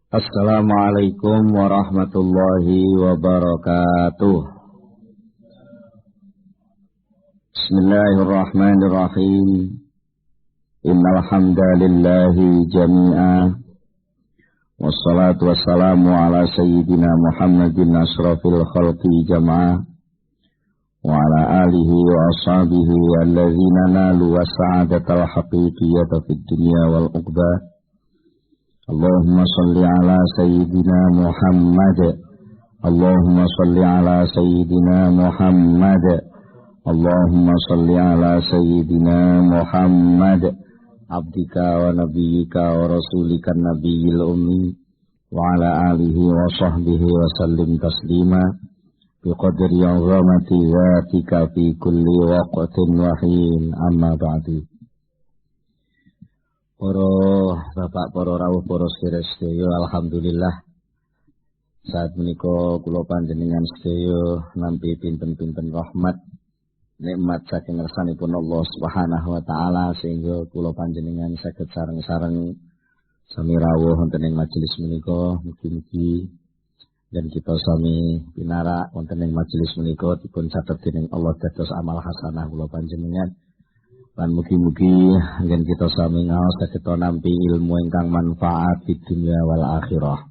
Assalamualaikum warahmatullahi wabarakatuh. Bismillahirrahmanirrahim. Innal hamdalillahi jami'a. Wassalatu wassalamu ala sayyidina Muhammadin asrafil khalqi jama'a. Wa ala alihi wa ashabihi allazina nalu wasa'adatal haqiqiyata fid dunya wal uqbah. Allahumma salli ala sayyidina Muhammad. Allahumma salli ala sayyidina Muhammad. Allahumma salli ala sayyidina Muhammad. Abdika wa nabiyyika wa rasulika nabiyil ummi. Wa ala alihi wa sahbihi wa sallim taslima. Biqadri azamati zatika fi kulli waqtin wa hin, amma ba'du. Para bapak, para rawuh, para sedherek, alhamdulillah saat menika kula panjenengan sedaya nampi pinten-pinten rahmat nikmat saking ngersanipun Allah Subhanahu wa taala sehingga kula panjenengan saged sareng-sareng sami rawuh wonten ing majelis menika. Mugi-mugi dan kita sami pinarak wonten ing majelis menika dipun catet dening Allah dados amal hasanah kula panjenengan. Lan mugi-mugi yen kita sami ngaos saged nampi ilmu ingkang manfaat di dunia wal akhirah.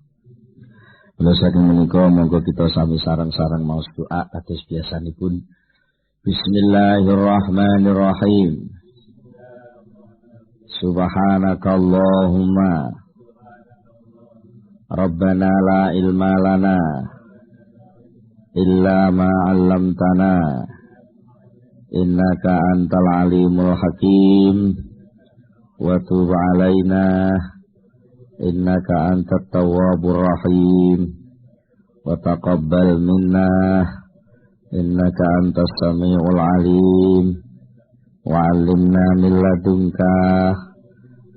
Mula saking menika monggo kita sami sareng-sareng maos doa kados biasanipun. Bismillahirrahmanirrahim. Subhanakallahumma Rabbana la ilma lana illa ma 'allamtana. Innaka antal alimul hakim. Wa tub alaina innaka antat tawwabur rahim. Wa taqabbal minna innaka antas samiul alim. Wa 'allimna min ladunka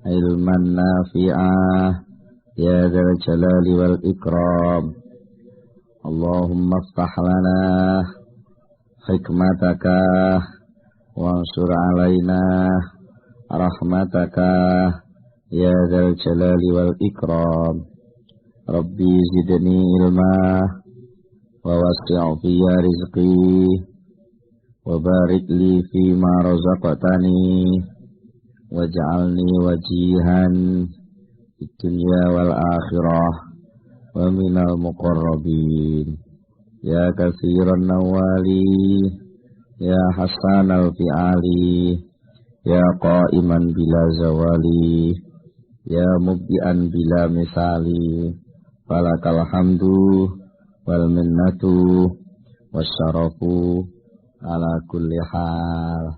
ilman nafi'ah ya dzal jalali wal ikram. Allahumma iftah lana hikmataka wansur alaina rahmataka ya dzal jalali wal ikram. Rabbi zidni ilma wa wasi' fi rizqi wa barik li fi ma razaqtani waj'alni wajihan fid dunya wal akhirah wa minal muqarrabin. Ya katsiran nawali, ya hasanal fi'ali, ya qa'iman bila zawali, ya mubdi'an bila misali. Falakal hamdu wal minnatu wasyarafu ala kulli hal.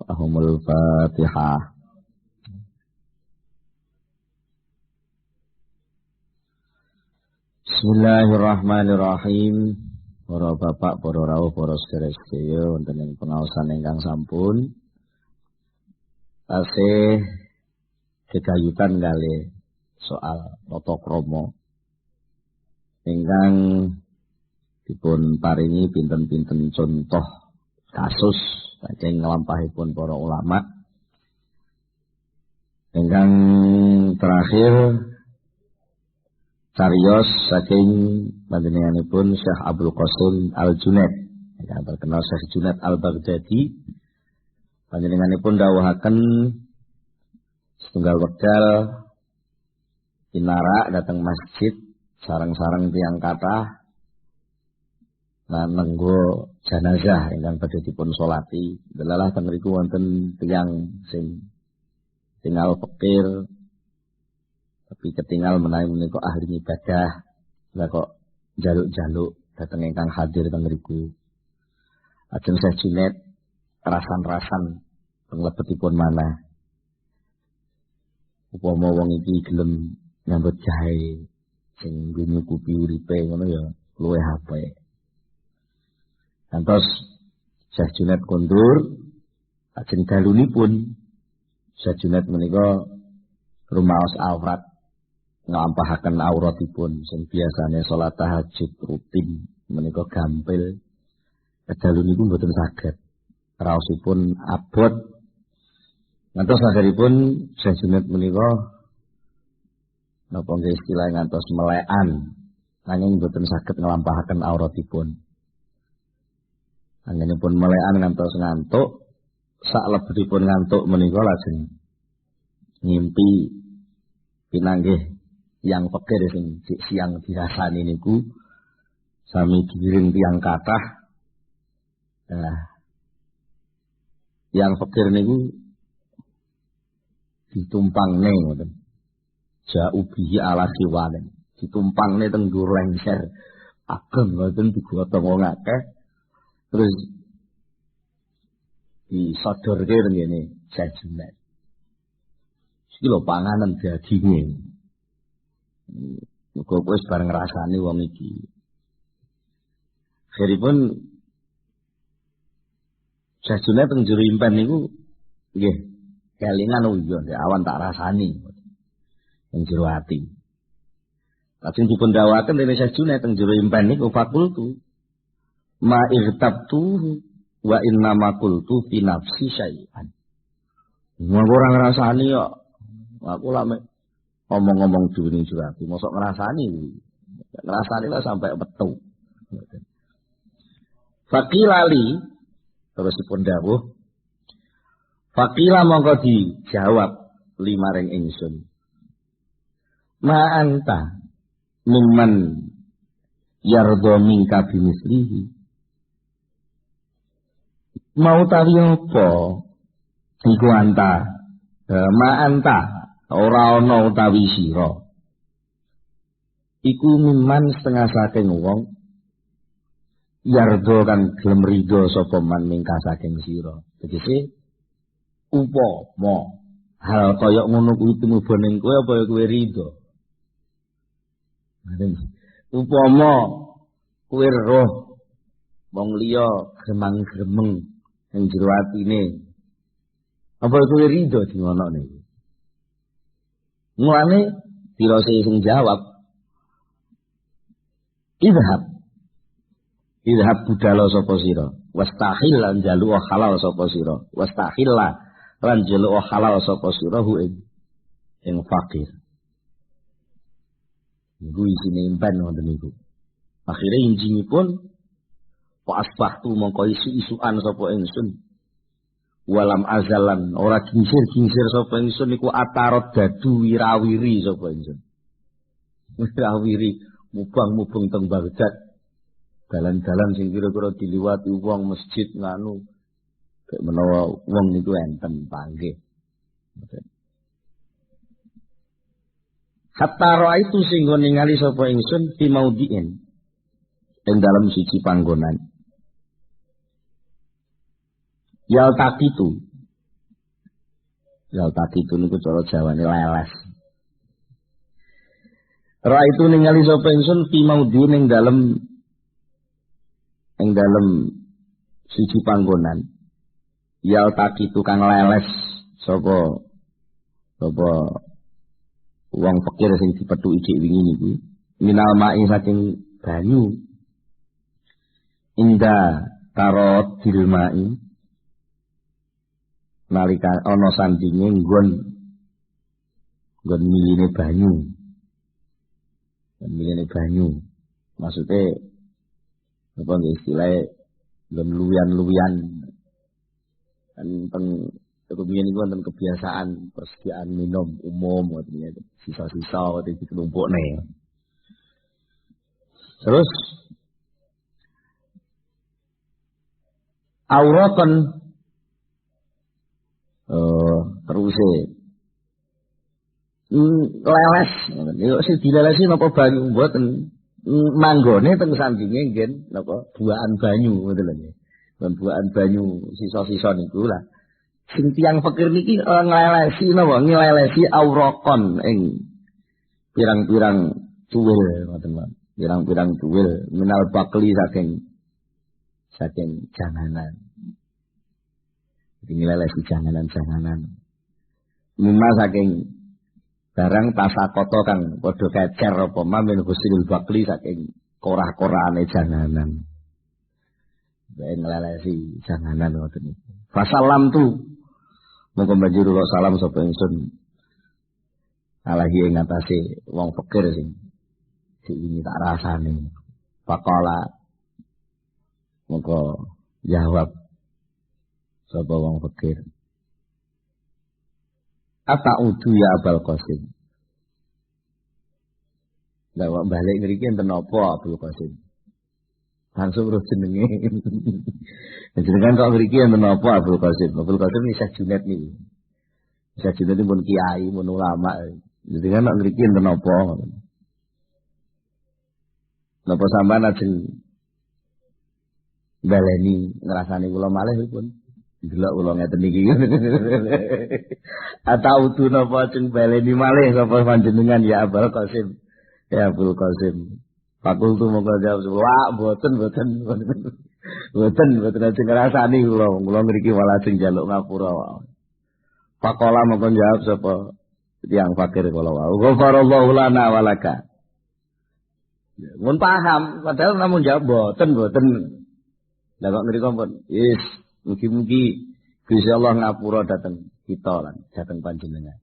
Ahumul Fatihah. Bismillahirrahmanirrahim. Para bapak, para rawuh, para sedherek wonten ing pengaosan ingkang sampun tasih gegayutan kalih soal tata krama ingkang dipun paringi pinten-pinten contoh kasus saking nglampahipun para ulama. Ingkang terakhir cariyos saking panjenenganipun Syekh Abdul Qasim Al-Junaid, yang terkenal Syekh Junaid Al-Baghdadi. Panjenenganipun dawuhaken setunggal wekdal pinarak dhateng masjid sareng-sareng tiyang kathah lan nenggo jenazah ingkang badhe dipun salati. Delalah teng mriku wonten tiyang sing tinggal fakir tapi ketinggal menawi menika ahli ibadah, lah kok jaluk-jaluk dateng ingkang hadir teng mriku. Ajeng Syekh Junaid rasan-rasan penglebetipun manah. Upama wong iki gelem nyambut jahe sing nyukupi uripe ngono ya luwih apik. Kantos Syekh Junaid kondur ajeng dalunipun Syekh Junaid menika rumaos aurat nglampahaken auratipun sing biasane salat tahajud rutin menika gampil. Kedalu niku mboten saged. Raosipun abot. Ngantos akhiripun Syekh Junaid menika napa nggih istilah ngantos melekan nanging boten saged nglampahaken auratipun. Anggenipun melekan ngantos ngantuk, saklebetipun ngantuk menika lajeng ngimpi pinanggih yang fakir sing siang dirasani niku sami diiring tiyang kathah. Nah, yang fakir niku ditumpangne ngoten. Jaubihi ala siwane. Ditumpangne teng dhuwur lengser. Ageng ngoten digotong wong akeh. Terus disodorke ngene jajunan. Iki lho panganan daginge. Muga wis bareng ngrasani wong iki. Akhiripun jajune teng jero impen niku nggih kelingan iya awan tak rasani teng jero ati. Lajeng dipun dawuhaken dene jajune teng jero impen niku fakultu ma irtabtu wa inna ma qultu fi nafsi syai'an. Wong ora ngrasani kok. Aku lak ngomong-ngomong dhewe ning jero ati, mosok ngrasani. Ngrasani lah sampai metu. Fakilali terus dipun dawuh fakila mongko dijawab limaring ingsun. Ma anta mimman yardo mingka bimislihi. Mau tawi apa iku anta? Ma anta ora ana utawi sira. Iku mimman setengah saking wong yardo kan gelem ridho sapa man mingka saking sira. Tegese upama hal kaya ngono kuwi tumbuh ning kowe apa kowe ridho? Upama kowe roh wong liya gremang-gremeng ing jero atine. Apa kowe ridho di ngono niku? Mulane dirose sing jawab Idhab budala sapa sira wastahil lan jalu halal sapa sira wastahil lan jalu halal sapa sira hu ing fakir. Niku isine impen wonten niku. Akhire injingipun wa asbahtu mongko isu-isukan sapa ingsun. Walam azalan ora kingsir-kingsir sapa ingsun niku atarot dadu wirawiri sapa ingsun. Wirawiri mubang-mubung teng Baghdad. Dalan-dalan sing kira-kira diliwati wong masjid nganu kayak menawa wong niku enten panggih. Hatta roa itu sehingga ningali sapa ingsun fi maudhi'in ing dalam siji panggonan. Yaltaqitu niku cara Jawane leles. Roa itu ningali sapa ingsun fi maudhi'in ing dalam siji panggonan. Yaltaqitu kang leles sapa wong fakir sing dipethuki dhek wingi niku minal ma'i saking banyu inda tarot dilmai nalika ana sandinge nggon miline banyu maksude apa nggih istilahé nggon luyan-luyan teng kemudian itu wonten kebiasaan persediaan minum umum katanya sisa-sisa atau dikelompokne. Terus auratan leles. Yo sing dilelesi napa banyu mboten manggone teng sandinge nggih napa buahan banyu ngoten lho. Buahan banyu sisa-sisa niku lah. Sing tiyang fakir niki nglelesi napa nglelesi aurokon ing pirang-pirang cuwil ngoten Pak. Pirang-pirang cuwil minal bakli saking janganan. Nglelesi janganan-janganan. Mimma saking barang tasakoto kang padha kecer apa mamin husil bakli saking korah-korahane janganan. Bae nglelesi janganan ngoten niku. Fasalam tu monggo banjur kula salam sapa ingsun Alahi ing atase wong fakir sing ini tak rasane. Faqala mongko jawab sapa wong fakir. Ataudu ya Abul Qasim. Lah wong balik ngriki enten napa Abul Qasim? Langsung urus jenenge. Jenengan kok ngriki enten napa Abul Qasim? Abul Qasim iki Syekh Junaid niki. Syekh Junaid pun kiai, pun ulama. Jenengan kok ngriki enten napa? Napa sampean ajeng baleni ngrasani kula malih pun delok kula ngeten iki. Ataudu napa ajeng baleni malih sapa panjenengan ya Abul Qasim? Ya Abul Qasim. Fakultu mongko jawab, "Wah, mboten aja ngrasani kula mriki malah sing njaluk ngapura wae." Faqala mongko jawab sapa tiyang fakir kula wae, "Ghafarallahu lana wa laka." Mun paham, padahal namun jawab mboten. Lah kok mriko pun, "Yes, mugi-mugi Gusti Allah ngapura dhateng kita lan dhateng panjenengan."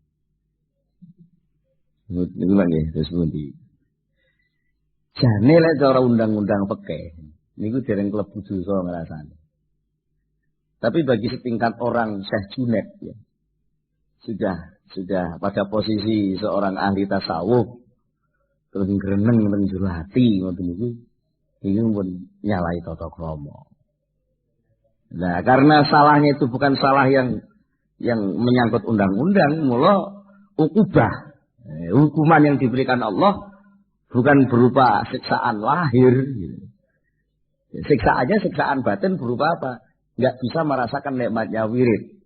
Niku lho nggih, terus pundi? Jane lek cara undang-undang fikih niku dereng klebu dosa ngrasani. Tapi bagi setingkat orang Syekh Junaid ya, sudah pada posisi seorang ahli tasawuf terus ngreneng nang jero ati ngoten niku pun nyalai tata krama. Nah, karena salahnya itu bukan salah yang menyangkut undang-undang, mula ukubah. Hukuman yang diberikan Allah bukan berupa siksaan lahir. Siksaan batin berupa apa? Nggak bisa merasakan nikmatnya wirid.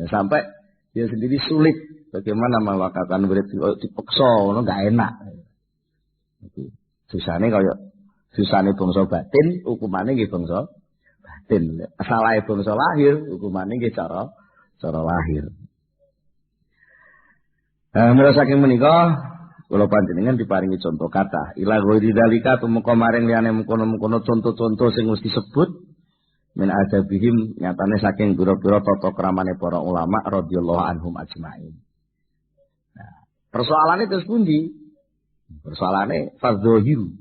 Sampai dia sendiri sulit. Bagaimana melakukan wirid dipaksa, itu nggak enak. Susahnya bangsa batin, hukumannya nggih bangsa batin. Salahnya bangsa lahir, hukumannya nggih cara lahir. Mulai saking menikah. Kula panjenengan diparingi contoh kata ila ghairi dalika tumeka maring liyane mengkono-mengkono contoh-contoh sing wis disebut min adabihim nyatane saking pira-pira tata kramane para ulama radhiyallahu anhum ajmain. Nah, persoalane terus pundi? Persoalane fadzahiru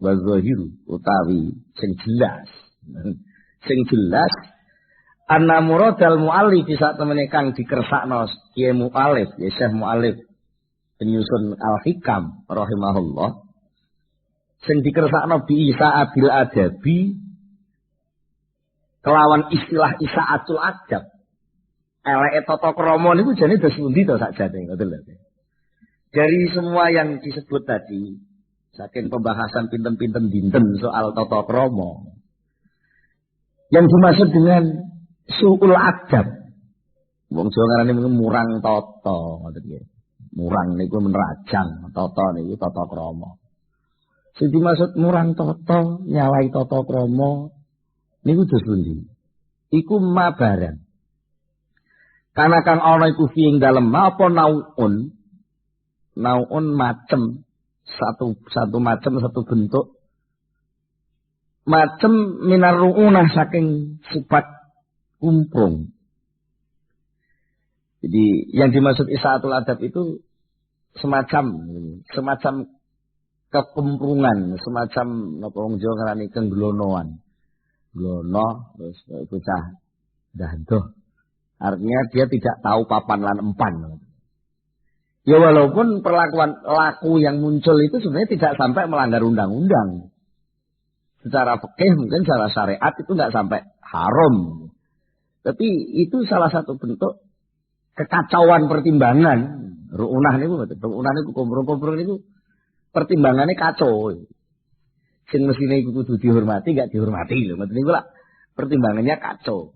wa zahiru utawi sing jelas. Sing jelas anna muradal muallif sak temene kang dikersakno kiye muallif ya Syekh muallif penyusun Al-Hikam rahimahullah sing dikersakno bi Isa'abil Adabi kelawan istilah Isa'atul Adab eleke tata krama niku jane dos pundi to sakjane ngoten lho. Dari semua yang disebut tadi saking pembahasan pinten-pinten dinten soal tata krama yang dimaksud dengan su'ul adab wong Jawa ngarani murang tata ngoten nggih. Murang niku menerajang, tata niku tata krama. Sing dimaksud murang tata, nyalai tata krama niku dos pundi? Iku mabaran. Kana kang ana iku fi ing dalem apa naun macem satu macem satu bentuk macem minar ruunah saking sifat kumprung. Jadi yang dimaksud Isa'atul Adab itu semacam kekumpungan, semacam napa wong Jawa ngarani kengglonoan. Glono terus bocah dandoh. Artinya dia tidak tahu papan lan empan. Ya walaupun perlakuan laku yang muncul itu sebenarnya tidak sampai melanggar undang-undang. Secara fikih mungkin secara syariat itu enggak sampai haram. Tapi itu salah satu bentuk kekacauan pertimbangan. Ru'unah niku kumprung-kumprung niku pertimbangannya kacau. Sing mesine iku kudu dihormati enggak dihormati lho. Ngoten niku lah pertimbangannya kacau.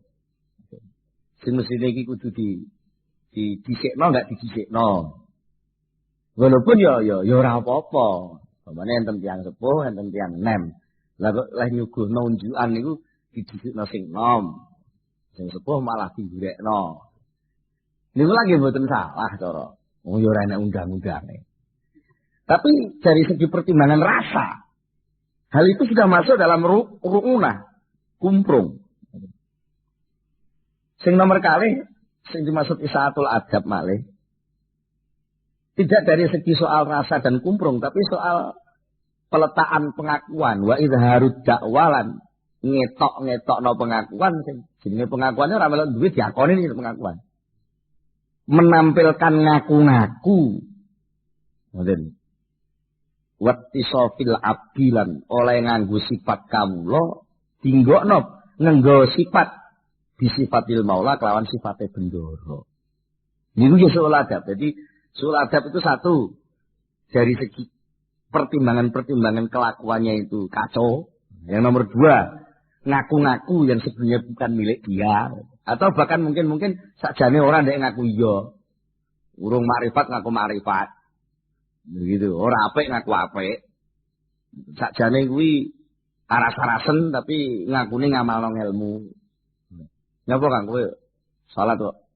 Sing mesine iki kudu disikno enggak disikno. Walaupun ya ora apa-apa. Pamane enten tiyang sepuh, enten tiyang nem. Lah kok leh nyuguhno unjukan niku didisikno sing nom. Sing sepuh malah digrekno. Niku lagi mboten salah cara. Oh ya ora enak undang-undange. Tapi dari segi pertimbangan rasa, hal itu sudah masuk dalam ru'unah, kumprung. Sing nomor kalih sing dimaksud Isa'atul Adab malih. Tidak dari segi soal rasa dan kumprung, tapi soal peletakan pengakuan. Wa idharud dakwalan. Ngetok no pengakuan. Jenenge pengakuannya ora melok duwe diakoni iki pengakuan. Menampilkan ngaku-ngaku. Ngoten. Wattisofil abdilan oleh nganggo sifat kawula dinggokno nganggo sifat bisifatil maula kelawan sifatnya bendoro. Niku ya soal adab. Jadi soal adab itu satu dari segi pertimbangan-pertimbangan kelakuannya itu kacau. Yang nomor dua, ngaku-ngaku yang sebenarnya bukan milik dia. Atau bahkan mungkin sakjane orang yang ngaku iya. Urung makrifat ngaku makrifat. Begitu. Ora apik ngaku apik. Sakjane kuwi aras-arasen tapi ngakune ngamalno ilmu. Napa Kang kowe salat kok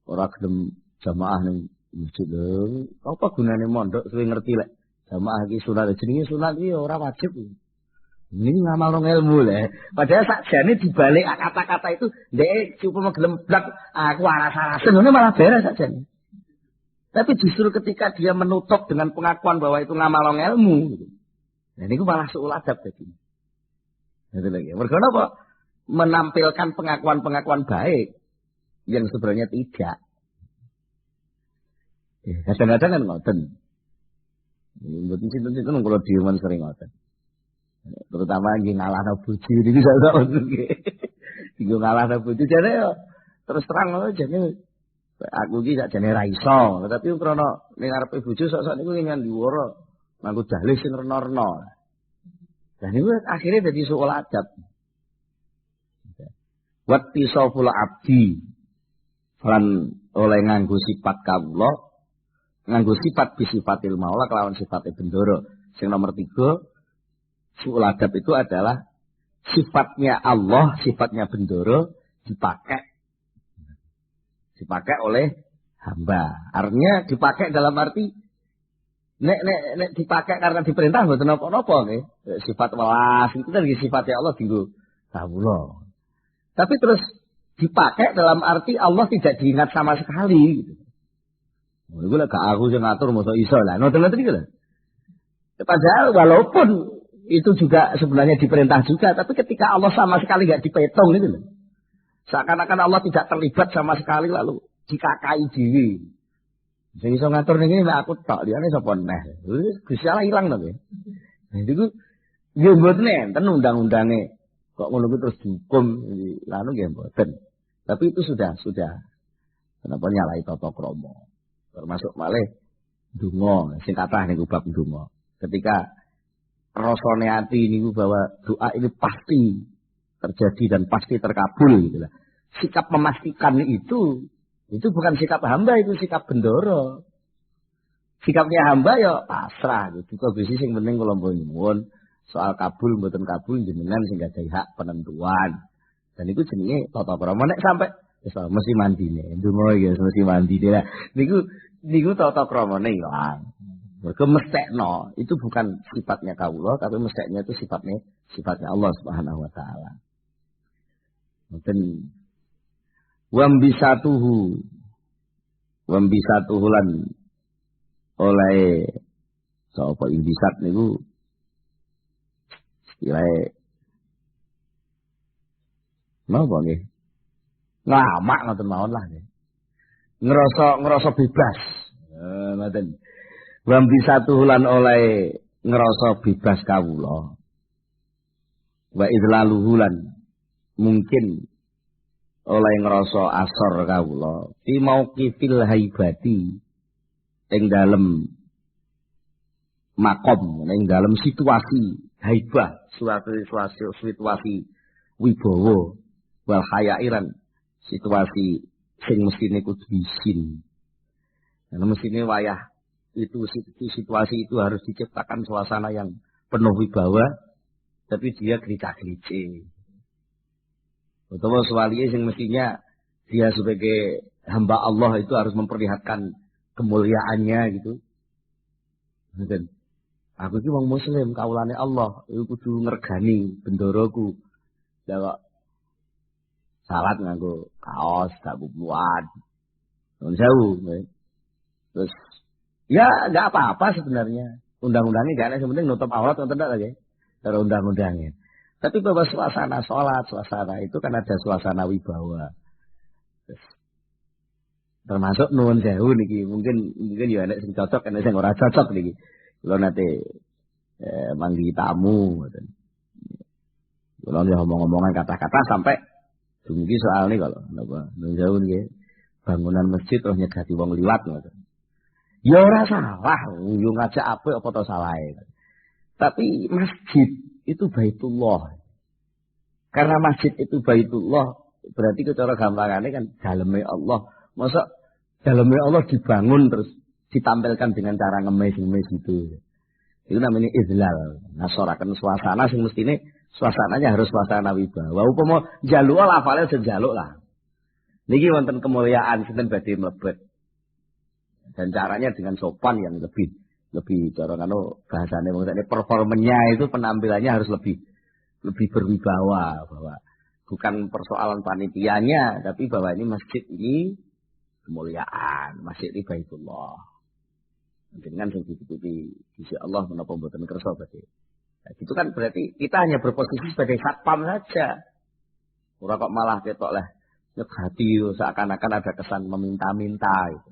ora gelem jamaah ning masjid lho. Apa gunane mondok suwe ngerti lek jamaah iki sunat jenenge sunat iki ora wajib. Ini ngamalno ilmu lho. Padahal sakjane dibalik kata-kata itu ndek cuma gelem blak aku aras-arasen ngono malah beres sakjane. Tapi justru ketika dia menutup dengan pengakuan bahwa itu ngamalno ilmu gitu. Nah niku malah suul adab dadi. Itu lagi. Mergo napa? Menampilkan pengakuan-pengakuan baik yang sebenarnya tidak. Kadang-kadang kan ngoten. Mboten sinten-sinten kula dhewe sering ngoten. Terutama nggih ngalahno bojo niki sak nggih. Nggih ngalahno bojo jane yo terus terang jane aku iki sakjane ra iso, tapi krana ning ngarepe bojo sok-sok niku ingin diworo nganggo dalih sing rena-rena. Lah niku akhirnya dadi soal adab. Wattisoful abdi lan oleh nganggo sifat kawula nganggo sifat bisifatil maula kelawan sifatnya bendoro. Sing nomor 3 soal adab itu adalah sifatnya Allah, sifatnya bendoro dipakai oleh hamba. Artinya dipakai dalam arti nek dipakai karena diperintah mboten napa-napa nggih. Sifat welas itu kan sifatnya Allah dienggo kawula. Tapi terus dipakai dalam arti Allah tidak diingat sama sekali gitu. Iku lek gak aku sing ngatur mosok iso lah. Ngoten-ngoten iki lho. Padahal walaupun itu juga sebenarnya diperintah juga, tapi ketika Allah sama sekali gak dipetung gitu loh. Seakan-akan Allah tidak terlibat sama sekali lalu dikakai dhewe. Sing iso ngatur ning ngene aku tok, liyane sapa neh. Gusti Allah ilang to kowe. Nah itu nggih mboten enten undang-undange. Kok ngono kuwi terus dihukum lanu nggih mboten. Tapi itu sudah kenapa nyalai tata krama. Termasuk malih donga sing kathah niku bab donga. Ketika rasane ati niku bahwa doa ini pasti terjadi dan pasti terkabul gitu lah. Sikap memastikan itu bukan sikap hamba, itu sikap bendoro. Sikapnya hamba ya pasrah gitu. Kok Gusti sing penting kula nyuwun soal kabul mboten kabul jenengan sing gadhahi hak penentuan. Dan itu jenenge tata krama nek sampai mesti mandine. Ndonga iki mesti mandine. Lah niku tata kramane ilang. Mergo mestekno itu bukan sifatnya kawula tapi mesteknya itu sifatnya Allah Subhanahu wa taala. Mboten wambisatuhu lan oleh sapa imbisat niku istilahnya napa nggih? Ngamak ngoten mawon lah nggih. Ngerasa bebas. Ngoten. Wambisatuhu lan oleh ngerasa bebas kawula. Wa idlaluhu lan mungkin oleh ngerasa asor kawula fi mauqifil haibati ing dalem makom ing dalem situasi haibah suatu situasi wibawa wal hayairan situasi sing mestine kudu isin. Nah mestine wayah itu situasi itu harus diciptakan suasana yang penuh wibawa tapi dia gericah-gerice. Utawa suwaliye sing mestinya dia sebagai hamba Allah itu harus memperlihatkan kemuliaannya gitu. Dan aku iki wong muslim, kaulane Allah, iku kudu ngregani bendoroku. Lah kok salat nganggo kaos gak kubuan. Nun sewu. Terus Ya nggak apa-apa sebenarnya. Undang-undangnya nggak ada, yang penting nutup aurat atau tidak lagi. Cara undang-undangnya. Tapi bahwa suasana sholat, suasana itu kan ada suasana wibawa. Termasuk nuwun sewu niki, mungkin ya nek sing cocok, nek sing ora cocok niki. Kalau nanti manggi tamu, kalau dia ngomong-ngomongan kata-kata sampai dumugi soal ini kalau napa nuwun sewu niki bangunan masjid terus nyegati wong liwat ngoten. Ya ora salah, yo ngajak apik apa to salahe. Tapi masjid itu Baitullah. Karena masjid itu Baitullah, berarti cara gampangannya kan daleme Allah. Masa daleme Allah dibangun terus ditampilkan dengan cara ngemis-ngemis itu. Itu namanya izlal. Nasoraken suasana sing mestine suasananya harus suasana wibawa. Upama njaluk lafale sejaluk lah. Niki wonten kemuliaan sinten badhe mlebet. Dan caranya dengan sopan yang lebih cara kanu bahasane maksudnya performanya itu penampilannya harus lebih berwibawa, bahwa bukan persoalan panitianya tapi bahwa ini masjid ini kemuliaan, masjid ini Baitullah. Dengan sing ditutupi sisi Allah menapa mboten kersa berarti. Nah, itu kan berarti kita hanya berposisi sebagai satpam saja. Ora kok malah ketok lah nyegati seakan-akan ada kesan meminta-minta gitu.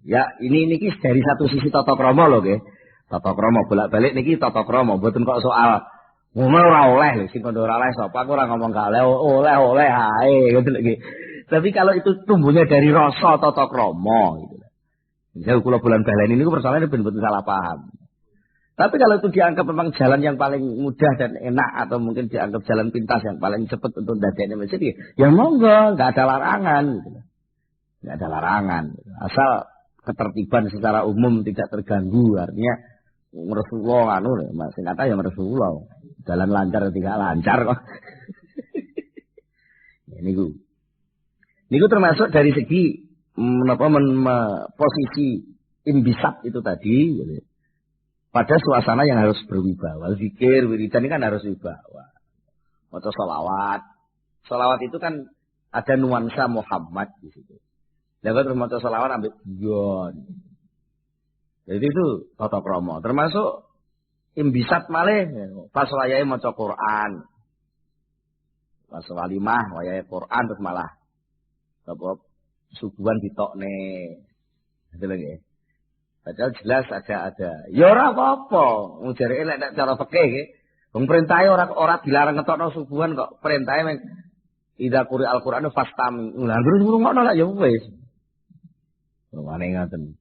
Ya, ini dari satu sisi tata krama lho nggih. Tata krama bolak-balik niki tata krama, mboten kok soal ngomong ora oleh lho, sing kono ora oleh sapa aku ora ngomong gak oleh ae gitu lho nggih. Tapi kalau itu tumbuhnya dari rasa tata krama gitu. Misal kula bulan baleni niku persoalannya ben-ben salah paham. Tapi kalau itu dianggap memang jalan yang paling mudah dan enak atau mungkin dianggap jalan pintas yang paling cepat untuk ndadekne masjid ya monggo, enggak ada larangan gitu. Enggak ada larangan. Asal ketertiban secara umum tidak terganggu, artinya Rasulullah sing kata ya Rasulullah jalan lancar tidak lancar kok. Ya, niku termasuk dari segi posisi imbisat itu tadi gitu. Pada suasana yang harus berwibawa, zikir, wiridan ini kan harus wibawa. Maca sholawat itu kan ada nuansa Muhammad di situ. Dapat terus maca sholawat ambil dion. Jadi itu tata krama. Termasuk imbisat malih pas wayahe maca Quran. Pas walimah wayahe Quran terus malah apa subuhan ditokne. Itu lagi. Padahal jelas ada. Ya ora apa-apa. Wong jareke nek cara fikih nggih. Wong perintahe ora dilarang ngetokno subuhan kok. Perintahe meng idza quri al-Qur'anu fastami. Lah terus ngrungokno lak ya wis. Wane ngaten.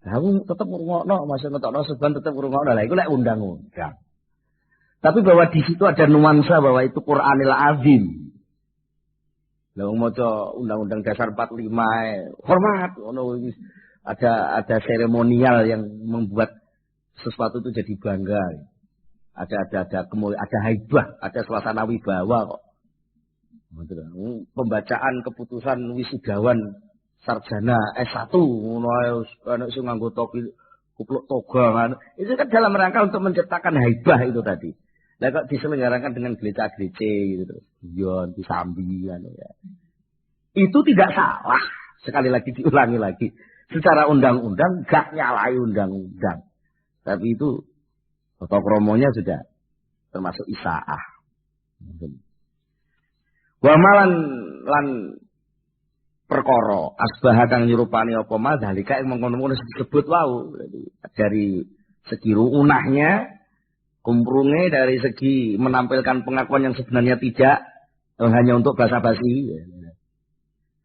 Aku tetep ngrungokno, masih ngetokno subuhan tetep ngrungokno. Lah iku lek undang-undang. Tapi bahwa di situ ada nuansa bahwa itu Qur'anil Azim. Lah wong maca Undang-Undang Dasar 45 hormat ngono ada seremonial yang membuat sesuatu itu jadi bangga. Ada haibah, ada suasana wibawa kok. Pembacaan keputusan wisudawan sarjana S1 ngono ae sing nganggo topi kupluk toga kan. Itu kan dalam rangka untuk menciptakan haibah itu tadi. Lah kok diselenggarakan dengan gereja-gereja gitu terus. Yon disambi kan ya. Itu tidak salah. Sekali lagi diulangi lagi. Secara undang-undang gak nyalai undang-undang. Tapi itu tata kramanya sudah termasuk isaah. Wa malan lan perkara asbah kang nyerupani apa madzalika ing mengkono-kono disebut wau. Dari segi ruunahnya, kumprunge, dari segi menampilkan pengakuan yang sebenarnya tidak, hanya untuk basa-basi.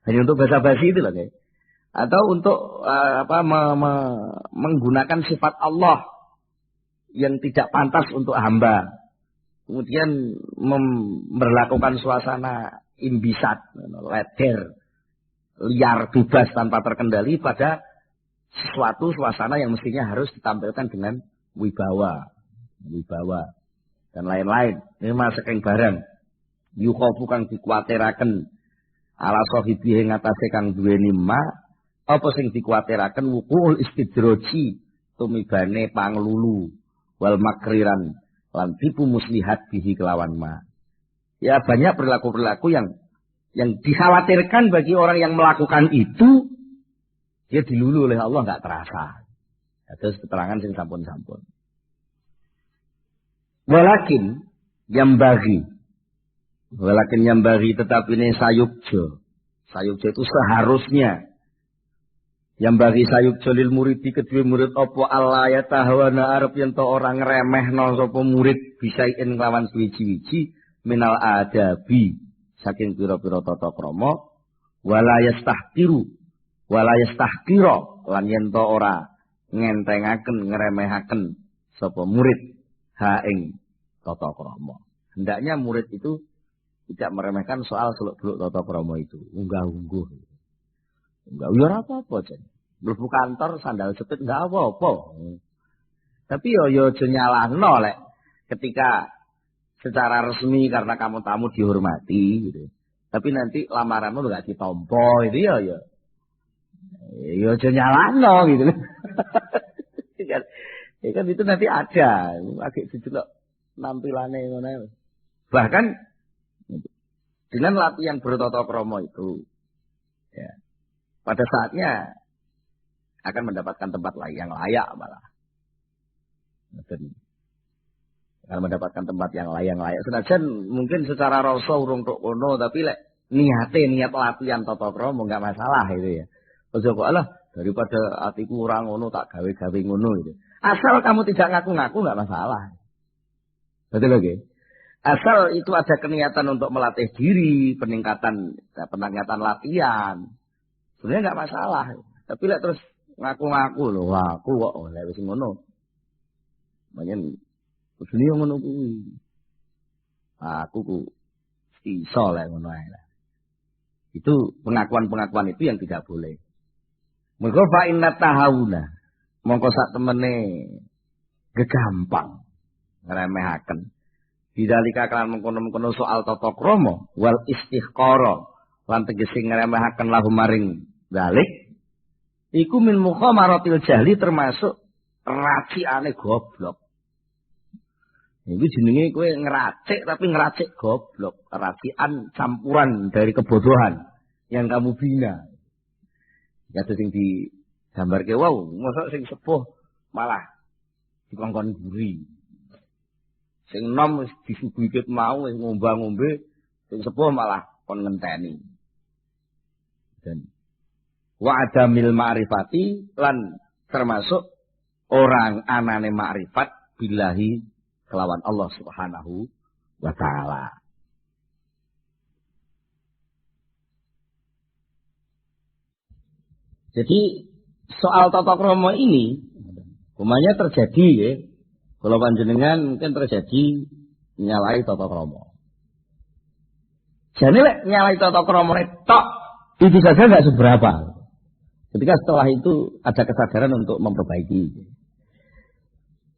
Hanya untuk basa-basi itu loh, guys. Atau untuk menggunakan sifat Allah yang tidak pantas untuk hamba. Kemudian memperlakukan suasana imbisat, leder, liar, bebas tanpa terkendali pada sesuatu suasana yang mestinya harus ditampilkan dengan wibawa dan lain-lain. Ini masuk yang barang. Yukhofu kang dikuatiraken ala sahibihi ngatasé kang duweni ma apa sing dikuatiraken wuqul istidroji tumibane panglulu wal makriran lan tipu muslihat bihi kelawan ma. Ya banyak perilaku-perilaku yang dikhawatirkan bagi orang yang melakukan itu Dia dilulu oleh Allah enggak terasa. Terus keterangan sing sampun-sampun. Walakin yang bagi tetapi ini sayukjo. Sayukjo itu seharusnya. Yang bagi sayukjo lil muridi kedua murid opo Allah ya tahwana arep yen to orang remehno sapa murid bisain kelawan suwi-wiji minal adabi saking pira-pira tata krama wala yastahkira lan yen to ora ngentengaken ngremehaken sapa murid ha ing tata krama. Hendaknya murid itu tidak meremehkan soal seluk-beluk tata krama itu. Unggah-ungguh. Enggak ora apa-apa, Jen. Mlebu kantor sandal jepit enggak apa-apa. Tapi yo aja nyalahno lek ketika secara resmi karena kamu tamu dihormati gitu. Tapi nanti lamaranmu enggak ditompo itu ya. Ya aja nyalahno gitu. Ya kan itu nanti ada. Agak didelok nampilane ngono. Bahkan dengan latihan bertata krama itu ya, pada saatnya akan mendapatkan tempat yang layak malah. Akan mendapatkan tempat yang layak. Senajan mungkin secara rasa urung tok kono tapi lek niat latihan tata krama enggak masalah itu ya. Aja kok alah daripada atiku ora ngono tak gawe-gawe ngono gitu. Asal kamu tidak ngaku-ngaku enggak masalah. Betul lagi. Asal itu ada keniatan untuk melatih diri, peningkatan latihan. Sebenarnya enggak masalah. Tapi lek terus ngaku-ngaku lho, aku kok lek wis ngono. Manyen kudune yo ngono kuwi. Aku ku iso lek ngono ae. Itu pengakuan-pengakuan itu yang tidak boleh. Mergo fa inna tahawuna. Mongko sak temene gegampang ngremehaken. Bidalika kan mengkono-mengkono soal tata krama wal istighqara lan tegese ngremehaken lahu maring dalik iku min mukhamaratil jahli termasuk raciane goblok. Iku jenenge kowe ngeracik tapi ngeracik goblok, racian campuran dari kebodohan yang kamu bina. Ya sing digambarke wow, mosok sing sepuh malah dikongkon guri. Sing nom wis disuguhi ket mau wis ngombe-ngombe, sing sepuh malah kon ngenteni. Dan wa adamil ma'rifati lan termasuk orang anane ma'rifat billahi kelawan Allah Subhanahu wa taala. Jadi soal tata krama ini umumnya terjadi ya. Kalau panjenengan mungkin terjadi nyalai tata krama. Jadi nyalai tata krama tok itu saja enggak seberapa. Ketika setelah itu ada kesadaran untuk memperbaiki.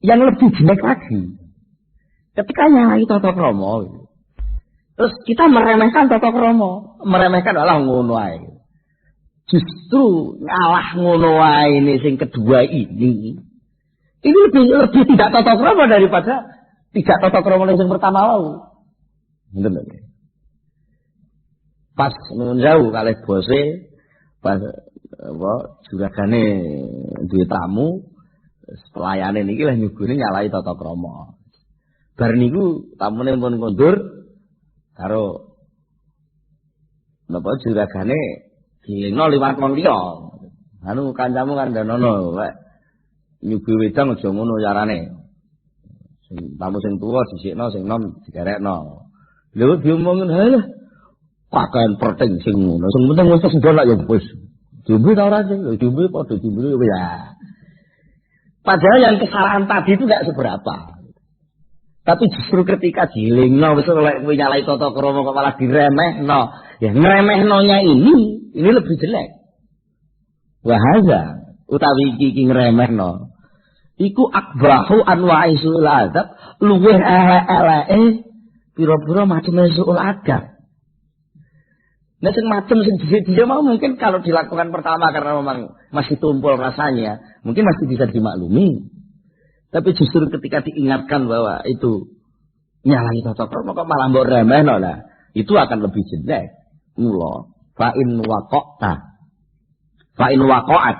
Yang lebih jelek lagi. Ketika nyalai tata krama terus kita meremehkan tata krama, meremehkan Allah ngono ae. Justru ngalah ngono wae ini sing kedua ini lebih tidak tata krama daripada tidak tata krama yang pertama wau. Ngoten lho. Pas menjauh kalih bose pas apa juragane duwe tamu pelayane niki lah nyugune nyalai tata krama. Bar niku tamune pun kondur karo napa juragane dilingno liwat wong liya. Anu kancamu kan ndanono lek nyubi wedang aja ngono carane. Sing tamu sing tuwa disikno sing nom digerekno. Lho diomongin halah pakaian perting sing ngono. Sing penting wis sendok ya wis. Diombe ta ora sing diombe padha diombe ya. Padahal yang kesalahan tadi itu enggak seberapa. Tapi justru ketika dilingno wis lek kowe nyalai tata krama kok malah diremehno. Ya ngremehnonya ini lebih jelek. Wahaza utawi iki ngremehno. Iku akbahu anwa'i su'ul adab luwih eleke pira-pira macam su'ul adab. Nah sing macam sing dhisik-dhisik mau mungkin kalau dilakukan pertama karena memang masih tumpul rasanya, mungkin masih bisa dimaklumi. Tapi justru ketika diingatkan bahwa itu nyalahi tata krama kok malah mbok remehno lah, itu akan lebih jelek. Mula fa in waqta Fa in waqa'at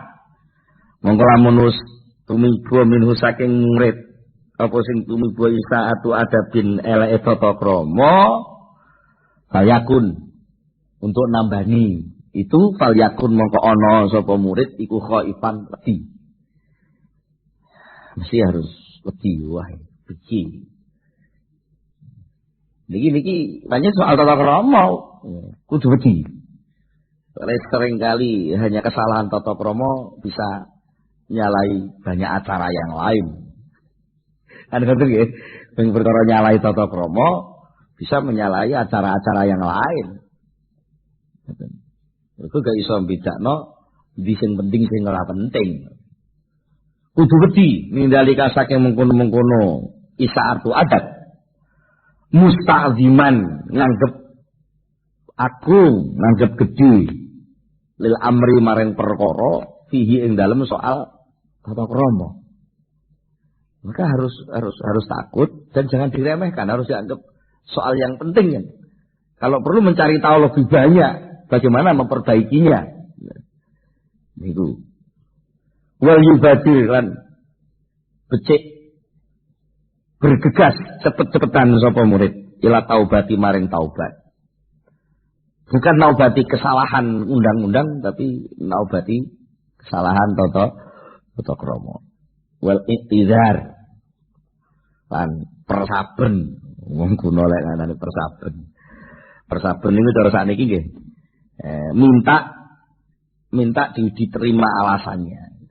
mongko lamun wis tumiba minhu saking murid apa sing tumiba isaatu adabin eleke tata krama falyakun untuk nambani itu falyakun mongko ana sapa murid iku khaifan wedi mesti harus wedi wae beci niki banyak soal tata krama kudu wedi. Sering kali hanya kesalahan tata krama bisa nyalai banyak acara yang lain. Kan betul nggih? Sing perkara nyalai tata krama bisa menyalahi acara-acara yang lain. Iku gak iso mbedakno ndi sing penting sing ora penting. Kudu wedi nindalika saking mengkono-mengkono isaatu adat. Musta'ziman nganggep agung, nganggep gedhe. Lil amri maring perkara fihi ing dalem soal tata krama. Maka harus takut dan jangan diremehkan, harus dianggap soal yang penting kan. Kalau perlu mencari tahu lebih banyak bagaimana memperbaikinya. Niku. Wal yubadir lan becik bergegas cepet-cepetan sapa murid ila taubati maring taubat. Bukan naubati kesalahan undang-undang, tapi naubati kesalahan tata krama. Wal iktizar lan persaben, wong kuno lek nganane persaben. Persaben niku cara sakniki nggih. Minta diterima alasannya.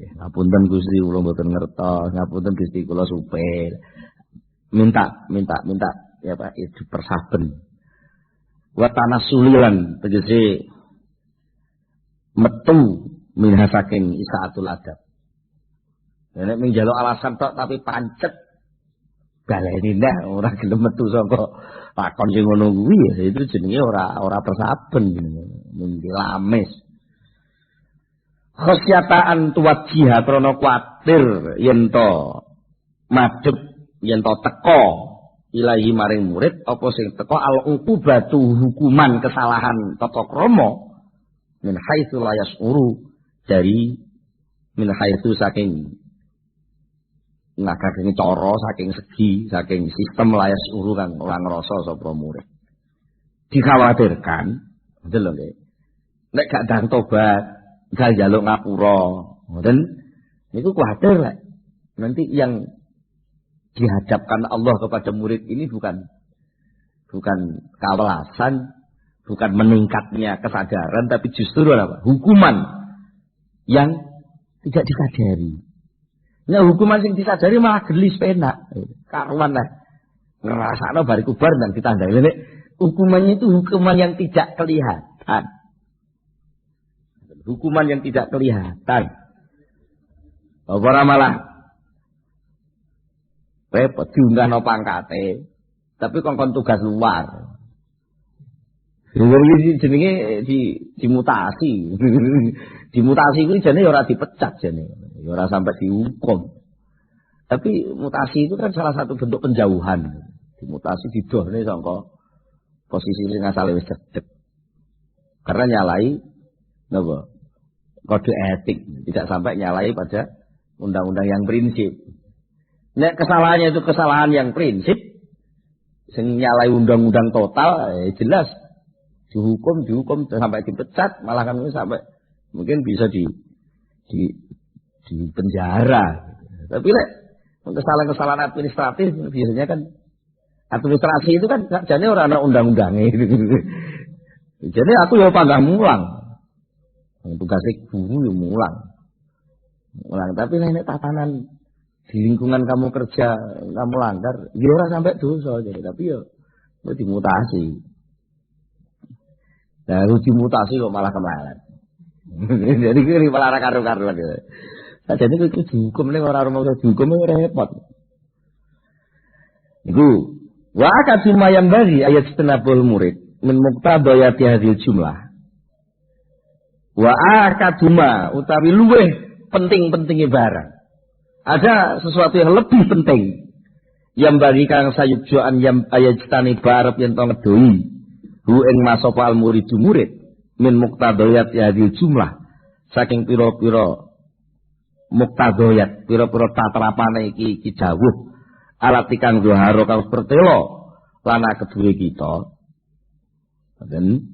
Nggih, ngapunten Gusti kula mboten ngertos, ngapunten Gusti kula supir. Minta ya Pak, itu persaben. Wa tanasulilan tegese metu minha saking isaatul adab. Nek njaluk alasan tok tapi pancet baleni ndak ora gelem metu saka lakon sing ngono kuwi ya itu jenenge ora persaben jenenge lames. Khosyataan tuwajiha krana kuwatir yen to madhep yen to teka ilahi maring murid apa sing teko al-uqubatu hukuman kesalahan tata krama min haitsu la yasuru dari min haitsu saking ngakake cara saking segi saking sistem la yasuru kang ora ngrasa sapa murid dikhawatirkan betul nggih nek gak ndang tobat gak njaluk ngapura ngoten niku kuwatir lek nanti yang dihadapkan Allah kepada murid ini bukan kewelasan, bukan meningkatnya kesadaran, tapi justru apa? Hukuman yang tidak disadari. Nah, hukuman yang disadari malah gelis penak. Karuan lah. Ngerasakno bariku bar dan ditandai. Nek hukumannya itu hukuman yang tidak kelihatan. Hukuman yang tidak kelihatan. Apa malah repot diunggahno pangkate tapi kongkon tugas luar jenenge dimutasi dimutasi kuwi jane ora dipecat jane ora sampai dihukum tapi mutasi itu kan salah satu bentuk penjauhan dimutasi didohne saka posisi sing asale wis cedhek karena nyalai napa kode etik tidak sampai nyalai pada undang-undang yang prinsip. Nek kesalahannya itu kesalahan yang prinsip, sing nyalai undang-undang total, jelas dihukum sampai dipecat, malah kan sampai mungkin bisa di penjara. Tapi lek kesalahan administratif biasanya kan administrasi itu kan jane ora ana undang-undangnya. Jadi aku ya panggah mulang. Tugasnya guru ya mulang. Tapi nek tatanan di lingkungan kamu kerja, kamu langgar, ya ora sampai dosa jadi, tapi ya dimutasi. Nah, dimutasi kok malah kemarin. Jadi kiri malah karu-karuan. Nah, jadi itu dihukum ning ora mau dihukum repot. Iku wa akaduma yang bagi ayat setenabul murid min muqtadayati hadhil jumlah. Wa akaduma utawi luweh penting-pentinge barang. Ada sesuatu yang lebih penting yang bagi kang sayubjoan yang ayajtani barep yang tong ngedoi hu ing masapa al muridu murid min muqtadayat hadil jumlah saking pira-pira muktadhoyat, pira-pira tatrapane iki dawuh alati kang dhuhara kang pertelo lan kedue kita. Dan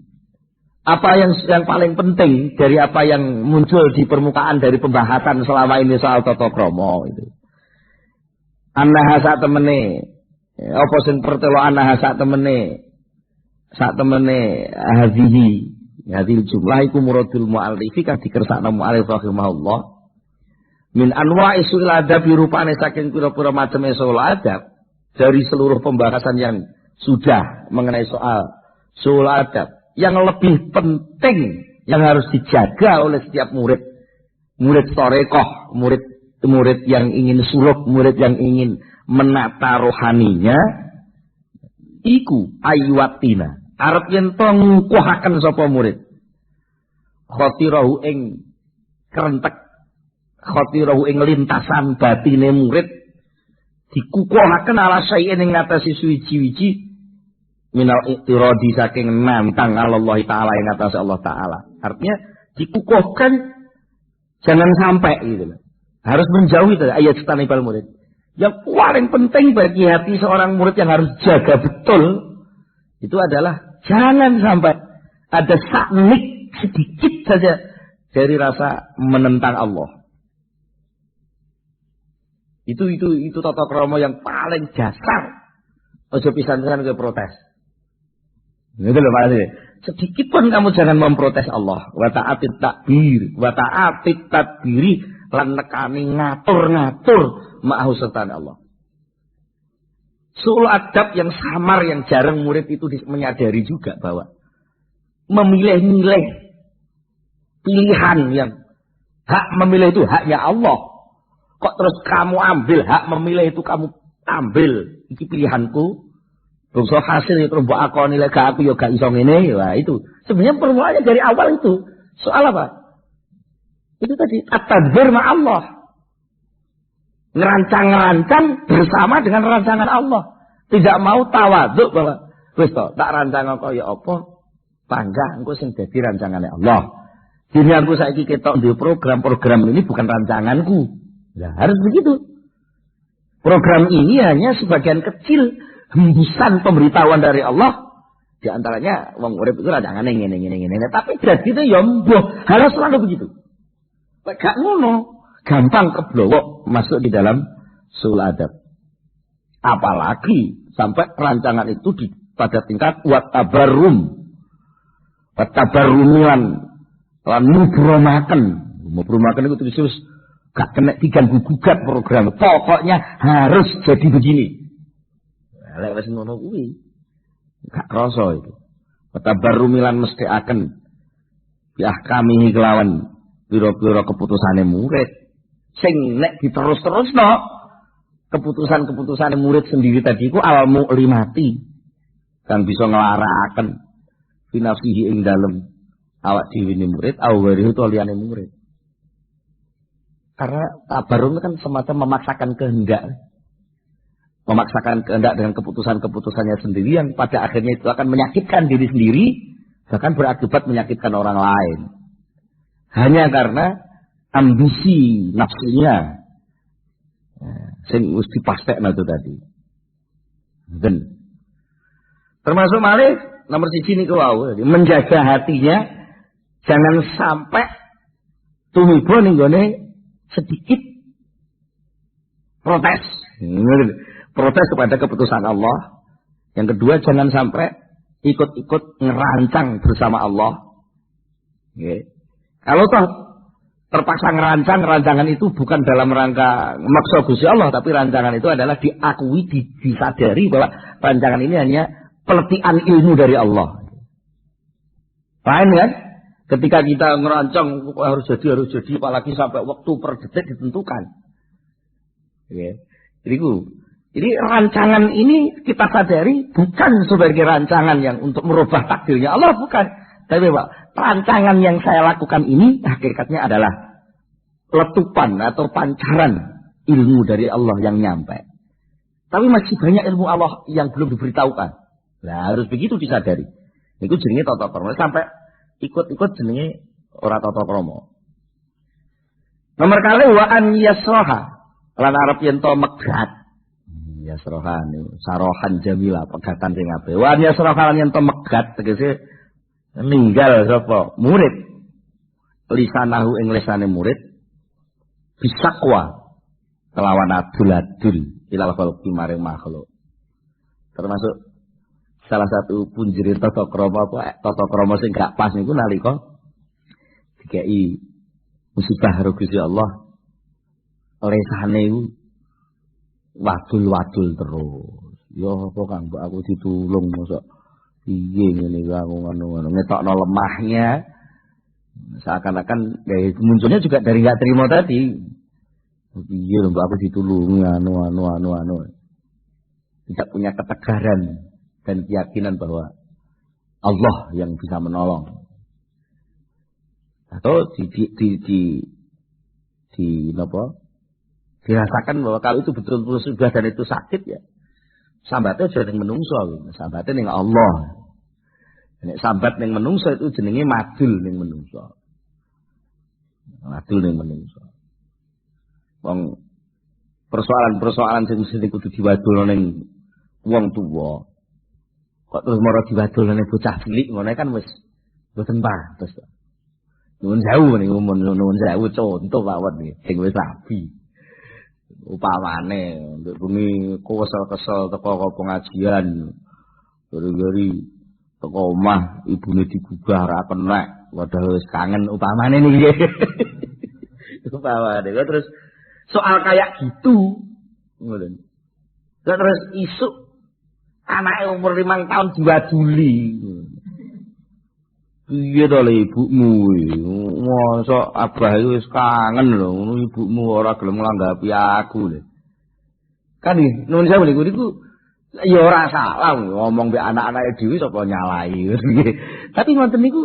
apa yang paling penting dari apa yang muncul di permukaan dari pembahasan selama ini soal tata krama itu. Annaha sak temene apa sing pertelo annaha sak temene hadhihi jumlah iku muradul mu'allifi kang dikersakna mu'allif rahimahullah min anwa'i su'il adab rupane saking pira-pira macam soal adab dari seluruh pembahasan yang sudah mengenai soal adab yang lebih penting yang harus dijaga oleh setiap murid thariqah, murid yang ingin suluk, murid yang ingin menata rohaninya iku aywatina arep yen to ngukuhaken sapa murid khatirahu ing kerentek khatirahu ing lintasan batine murid dikukuhaken ala sayen ing ngatasi suwiji-wiji minal iktiradi saking nantang Allah Ta'ala yang atas Allah Ta'ala. Artinya dikukuhkan jangan sampai gitu. Harus menjauhi dari ayat stanibal murid. Yang paling penting bagi hati seorang murid yang harus jaga betul itu adalah jangan sampai ada saknik sedikit saja dari rasa menentang Allah. Itu tata krama yang paling dasar. Ojo pisan-pisan ke protes. Itu loh maksudnya. Sedikit pun kamu jangan memprotes Allah. Wa ta'atit takbir, wa ta'atit tadbiri lan nekani ngatur-ngatur ma'ahu serta Allah. Suul adab yang samar yang jarang murid itu menyadari juga bahwa memilih-milih pilihan yang hak memilih itu haknya Allah. Kok terus kamu ambil hak memilih itu kamu ambil iki pilihanku. Bungso hasil itu mbok akoni lek aku ya gak iso ngene. Wah itu. Sebenarnya permulaan dari awal itu. Soal apa? Itu tadi at-tadbir ma Allah. Ngerancang-rancang bersama dengan rancangan Allah. Tidak mau tawaduk bahwa wis to tak rancang kaya apa? Panggah engko sing dadi rancangane Allah. Dene aku saiki ketok ndek program ini bukan rancanganku. Nah, harus begitu. Program ini hanya sebagian kecil hembusan pemberitahuan dari Allah. Di antaranya wong urip itu rancangannya ngene. Tapi jadi itu ya mbuh, harus selalu begitu. Gak ngono, gampang keblowo masuk di dalam sul adab. Apalagi sampai rancangan itu pada tingkat watabarrumilan lan mubromaken itu terus gak kena diganggu gugat program. Pokoknya harus jadi begini. Lek wis ngono kuwi gak krasa itu. Watabarrumilan mesti akan biahkami kelawan pira-pira keputusane murid. Sing nek diterus-terusno keputusan-keputusane murid sendiri tadi ku al-mu'limati kang bisa nglarakaken finafsihi ing dalem awak dhewe murid awarihu to liyane murid. Karena tabarrum kan semacam memaksakan kehendak dengan keputusan-keputusannya sendiri yang pada akhirnya itu akan menyakitkan diri sendiri, bahkan berakibat menyakitkan orang lain. Hanya karena ambisi nafsunya sing wis dipastekna itu tadi. Dan termasuk malih nomor 1 niku wau, menjaga hatinya jangan sampai tumiba ning gone sedikit protes. Protes kepada keputusan Allah. Yang kedua, jangan sampai ikut-ikut ngerancang bersama Allah. Okay. Kalau toh terpaksa ngerancang, rancangan itu bukan dalam rangka maksa Gusti Allah, tapi rancangan itu adalah diakui, disadari bahwa rancangan ini hanya peletihan ilmu dari Allah. Paham kan? Ketika kita ngerancang harus jadi, apalagi sampai waktu per detik ditentukan. Okay. Jadi rancangan ini kita sadari bukan sebagai rancangan yang untuk merubah takdirnya Allah, bukan. Tapi Pak, rancangan yang saya lakukan ini hakikatnya adalah letupan atau pancaran ilmu dari Allah yang nyampe. Tapi masih banyak ilmu Allah yang belum diberitahukan. Nah, harus begitu disadari. Itu jenenge tata krama. Sampai ikut-ikut jenenge ora tata krama. Nomor kali wa an yasroha. Lan arep yen to megat. Yasroha niku sarohan jamila pegatan sing apik. Wa an yasroha lan yen to megat tegese ninggal sapa murid. Lisanahu ing lisane murid bisaqwa kelawan adul-adul ilal khalqi maring makhluk. Termasuk salah satu punjere tata krama tata krama sing gak pas niku nalika dikai musibah karo Gusti Allah lesane iku wadul-wadul terus. Ya apa Kang mbok aku ditulung mosok piye ngene iki aku ngono-ngono ngetokno lemahnya. Seakan-akan munculnya juga dari nggak terima tadi. Iya lho mbak aku ditulungi anu. Tidak punya ketegaran dan keyakinan bahwa Allah yang bisa menolong. Atau dirasakan bahwa kalau itu betul-betul sudah dan itu sakit ya. Sambatnya jadi menungso, sambatnya ning Allah. Nek sambat ning menungso itu jenenge madul ning menungso. Madul ning menungso. Wong persoalan-persoalan sing mesti kudu diwadulno ning wong tuwa. Kok terus mara diwadulno ning bocah cilik ngono kan wis mboten pantes. Nuwun sewu niku nuwun sewu contoh mawon nggih sing wis rabi. Upamane nduk bengi kesel-kesel teko pengajian. Gari-gari teko omah ibune digugah ra kenek padahal wis kangen upamane niki. Upamane terus soal kayak gitu ngoten. Terus isuk anake umur 5 tahun diwaduli. Piye to le ibumu iki? Mosok abah iki wis kangen lho, ngono ibumu ora gelem nglanggapi aku lho. Kan iki nuwun sewu niku ya ora salah ngomong mbek anak-anake dhewe sapa nyalai. Tapi ngoten niku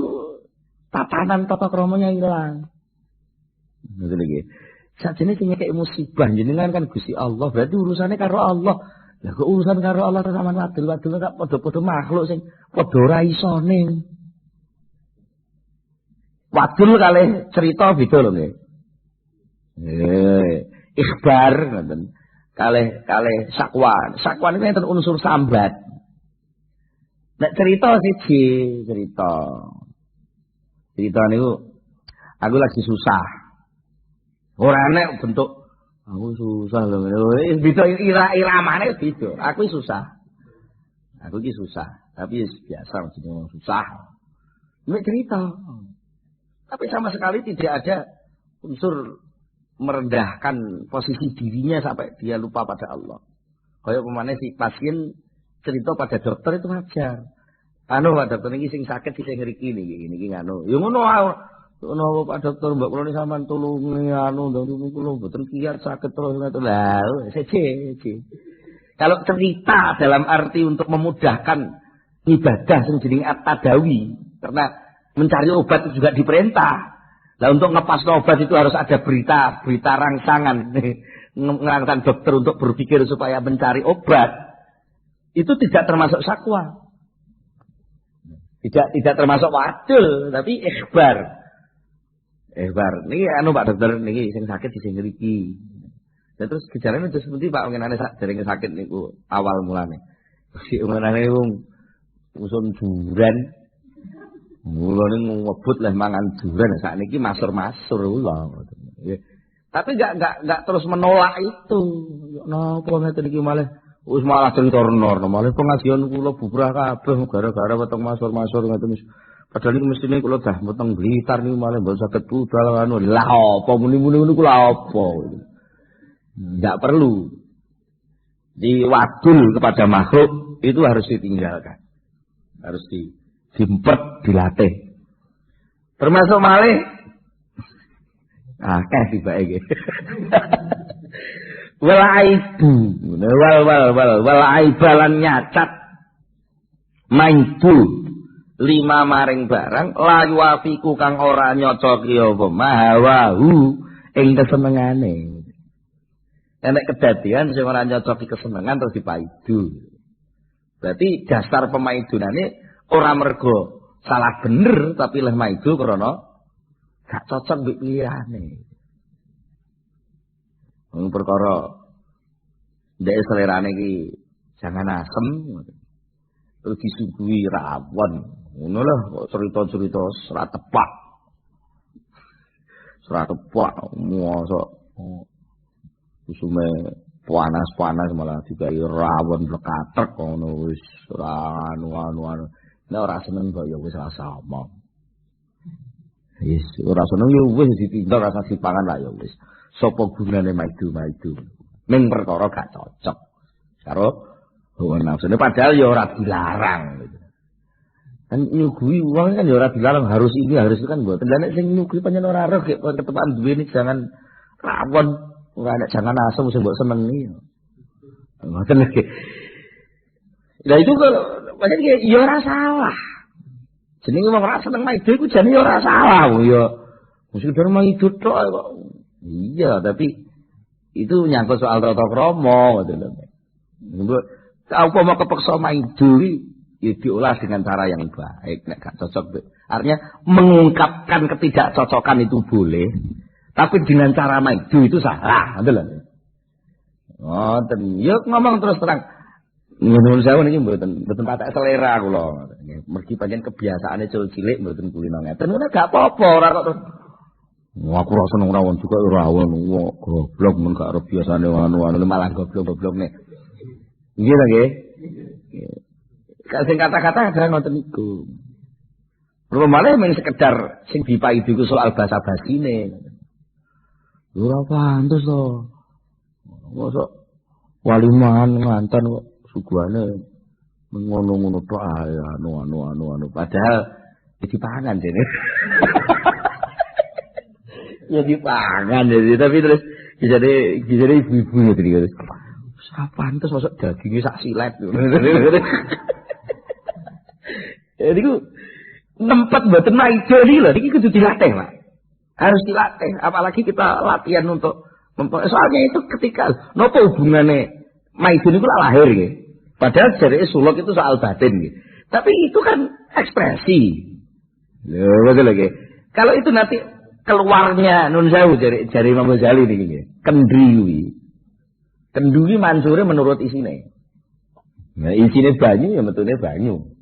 tatanan tata kramanya ilang. Ngoten iki. Sajane sing nyekek musibah jenengan kan Gusti Allah, berarti urusannya karo Allah. Lah kok urusan karo Allah terus sampean wadul-wadul kok padha-padha makhluk sing padha ora isone. Wadul kalih cerita beda lho nggih. Ikhbar ngoten. Kalih sakwan. Sakwan itu enten unsur sambat. Nek cerita siji, cerita niku aku lagi susah. Ora nek bentuk aku susah lho. Beda iramane beda. Aku susah. Aku iki susah, tapi biasa jenenge susah. Nek cerita. Tapi sama sekali tidak ada unsur merendahkan posisi dirinya sampai dia lupa pada Allah. Kayak pemane si pasien cerita pada dokter itu wajar. Anu Pak dokter iki sing sakit sing ngriki niki ngono. Ya ngono ngono Pak dokter mbak kula niki sampean tulungi anu ndang kula mboten kiat sakit terus ngoten. Lah, siji. Kalau cerita dalam arti untuk memudahkan ibadah sing jenenge at-tadawi karena mencari obat itu juga diperintah. Nah untuk ngepas obat itu harus ada berita rangsangan, ngerangsang dokter untuk berpikir supaya mencari obat. Itu tidak termasuk sakwa, tidak termasuk wadul, tapi ikhbar. Niki anu Pak dokter niki sing sakit di sing ngriki. Dan terus gejalane itu seperti Pak ngenane jaring sakit niku awal mulane. Si ngenane wong usun duren. Mulane ngebut lah mangan duren sakniki masur-masur kula. Tapi enggak terus menolak itu. Napa ngeten iki malah wis malah cerita-cerita malah pengajian kula bubrah kabeh gara-gara weteng masur-masur ngeten. Padahal iki mestine kula dah weteng Blitar niku malah mboten saged budal anu. Lah apa muni-muni niku lha apa. Enggak perlu diwadul kepada makhluk itu harus ditinggalkan. Harus dimpet, dilatih. Termasuk malih akeh tibake iki. Wal aibu, wal aibalan nyacat maibu 5 maring barang layu afiku kang ora nyocoki apa mahawahu ing kesenengane. Enek kedadian sing ora nyocoki kesenengan terus dipaidu. Berarti dasar pemaidunane ora mergo salah bener tapi leh maidu krana gak cocok mbek liyane. perkara ndek selerane iki jangan asem. Terus disuguhi rawon. Ngono lah kok cerita-cerita serat tepak. Serat tepak mosok usume panas-panas malah dikai rawon blekatek ngono wis anu. Nek ora seneng kok ya wis rasa omong. Wis ora seneng ya wis ditinggal rasa dipangan lah ya wis. Sapa gunane maidu-maidu. Ning perkara gak cocok karo hawa nafsu. Padahal ya ora dilarang gitu. Kan nyuguhi uang kan ya ora dilarang harus ini harus itu kan mboten. Lah nek sing nyuguhi pancen ora roh gek ketepaan duwe ini jangan rawon, ora nek jangan asem sing mbok senengi. Ngoten lho. Lah itu kalau pancen ya ora salah. Jenenge wong ora seneng maido iku jane ya ora salah ya. Mesti dar maido tok kok. Iya, tapi itu nyangkut soal tata krama ngoten lho. Apa mau kepeksa maido ya diolah dengan cara yang baik, nek gak cocok. Artinya mengungkapkan ketidakcocokan itu boleh, tapi dengan cara maido itu salah, ngoten lho. Oh, ya ngomong terus terang. Menurut saya niki mboten patek selera kula. Mergi pancen kebiasaane cul cilik mboten kulino ngeten. Nek gak apa-apa ora kok terus. Aku ora seneng rawon juga rawon goblok men gak ora biasane anu malah goblok nek. Nggih ta nggih? Sing kata-kata kadang ngoten niku. Rumane men sekedar sing dipaidu iku soal basa basine. Ora pantes to. Mosok waliman nganten kok suguhane ngono-ngono tok ae anu padahal dipangan dene. Ya dipangan jadi tapi terus jadi ibu-ibu ya tadi guys. Pantes masuk dagingnya sak silet. Jadi ku nempat mboten maido iki lho, iki kudu dilatih, Pak. Harus dilatih, apalagi kita latihan untuk soalnya itu ketika napa hubungane maido niku lahir nggih. Padahal jareke suluk itu soal batin nggih. Tapi itu kan ekspresi. Lho, betul nggih. Kalau itu nanti keluarnya nun sewu jari Imam Ghazali niki nggih. Kenduri mansure menurut isine. Nah, isine banyu ya metune banyu.